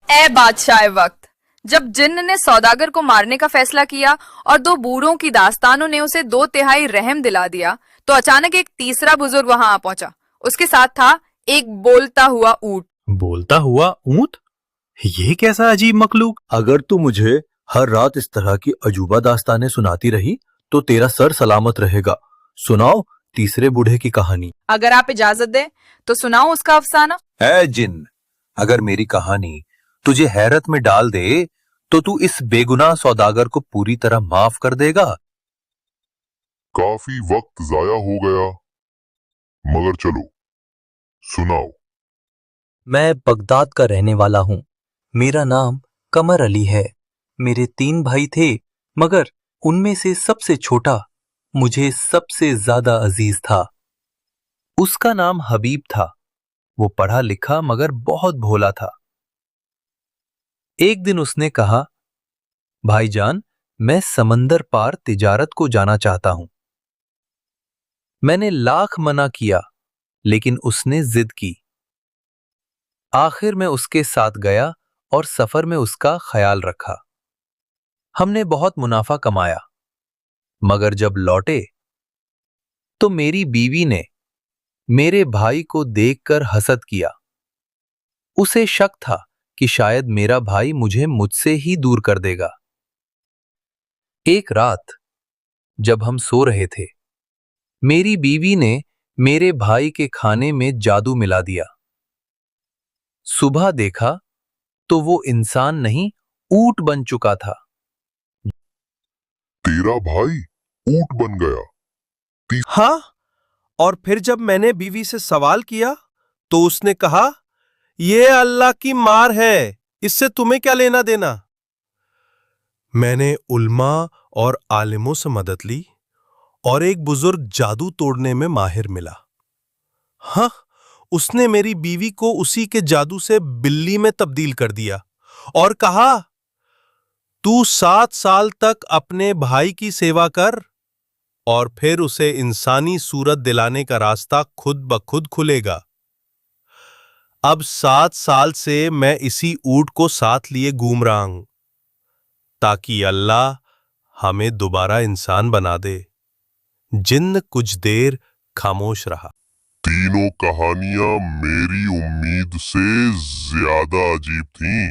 ए बादशाह वक्त, जब जिन्न ने सौदागर को मारने का फैसला किया और दो बूढ़ों की दास्तानों ने उसे 2/3 रहम दिला दिया, तो अचानक एक तीसरा बुजुर्ग वहां आ पहुंचा। उसके साथ था एक बोलता हुआ ऊंट। बोलता हुआ ऊंट? ये कैसा अजीब मखलूक? अगर तू मुझे हर रात इस तरह की अजूबा दास्तानें सुनाती रही तो तेरा सर सलामत रहेगा। सुनाओ तीसरे बूढ़े की कहानी। अगर आप इजाजत दें तो सुनाओ उसका अफसाना। ऐ जिन, अगर मेरी कहानी तुझे हैरत में डाल दे तो तू इस बेगुनाह सौदागर को पूरी तरह माफ कर देगा। काफी वक्त जाया हो गया, मगर चलो सुनाओ। मैं बगदाद का रहने वाला हूँ। मेरा नाम कमर अली है। मेरे 3 भाई थे, मगर उनमें से सबसे छोटा मुझे सबसे ज्यादा अजीज था। उसका नाम हबीब था। वो पढ़ा लिखा मगर बहुत भोला था। एक दिन उसने कहा, भाईजान, मैं समंदर पार तिजारत को जाना चाहता हूं। मैंने लाख मना किया, लेकिन उसने जिद की। आखिर मैं उसके साथ गया और सफर में उसका ख्याल रखा। हमने बहुत मुनाफा कमाया, मगर जब लौटे तो मेरी बीवी ने मेरे भाई को देखकर हसद किया। उसे शक था कि शायद मेरा भाई मुझे मुझसे ही दूर कर देगा। एक रात जब हम सो रहे थे, मेरी बीवी ने मेरे भाई के खाने में जादू मिला दिया। सुबह देखा तो वो इंसान नहीं, ऊंट बन चुका था। तेरा भाई ऊंट बन गया? हाँ, और फिर जब मैंने बीवी से सवाल किया तो उसने कहा, ये अल्लाह की मार है, इससे तुम्हें क्या लेना देना। मैंने उल्मा और आलिमों से मदद ली और एक बुजुर्ग जादू तोड़ने में माहिर मिला। हाँ, उसने मेरी बीवी को उसी के जादू से बिल्ली में तब्दील कर दिया और कहा, तू 7 साल तक अपने भाई की सेवा कर और फिर उसे इंसानी सूरत दिलाने का रास्ता खुद ब खुद खुलेगा। अब 7 साल से मैं इसी ऊंट को साथ लिए घूम रहा हूं, ताकि अल्लाह हमें दोबारा इंसान बना दे। जिन्न कुछ देर खामोश रहा। तीनों कहानियां मेरी उम्मीद से ज्यादा अजीब थीं।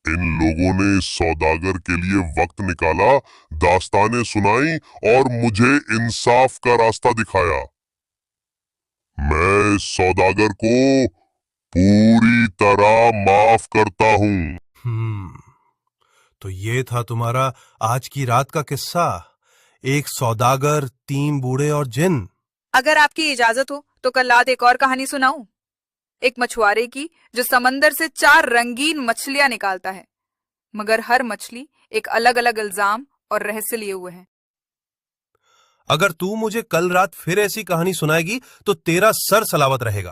इन लोगों ने सौदागर के लिए वक्त निकाला, दास्तानें सुनाई और मुझे इंसाफ का रास्ता दिखाया। मैं सौदागर को पूरी तरह माफ करता हूं। तो ये था तुम्हारा आज की रात का किस्सा, एक सौदागर, 3 बूढ़े और जिन। अगर आपकी इजाजत हो तो कल रात एक और कहानी सुनाऊं, एक मछुआरे की जो समंदर से 4 रंगीन मछलियां निकालता है, मगर हर मछली एक अलग अलग इल्जाम और रहस्य लिए हुए है। अगर तू मुझे कल रात फिर ऐसी कहानी सुनाएगी तो तेरा सर सलामत रहेगा।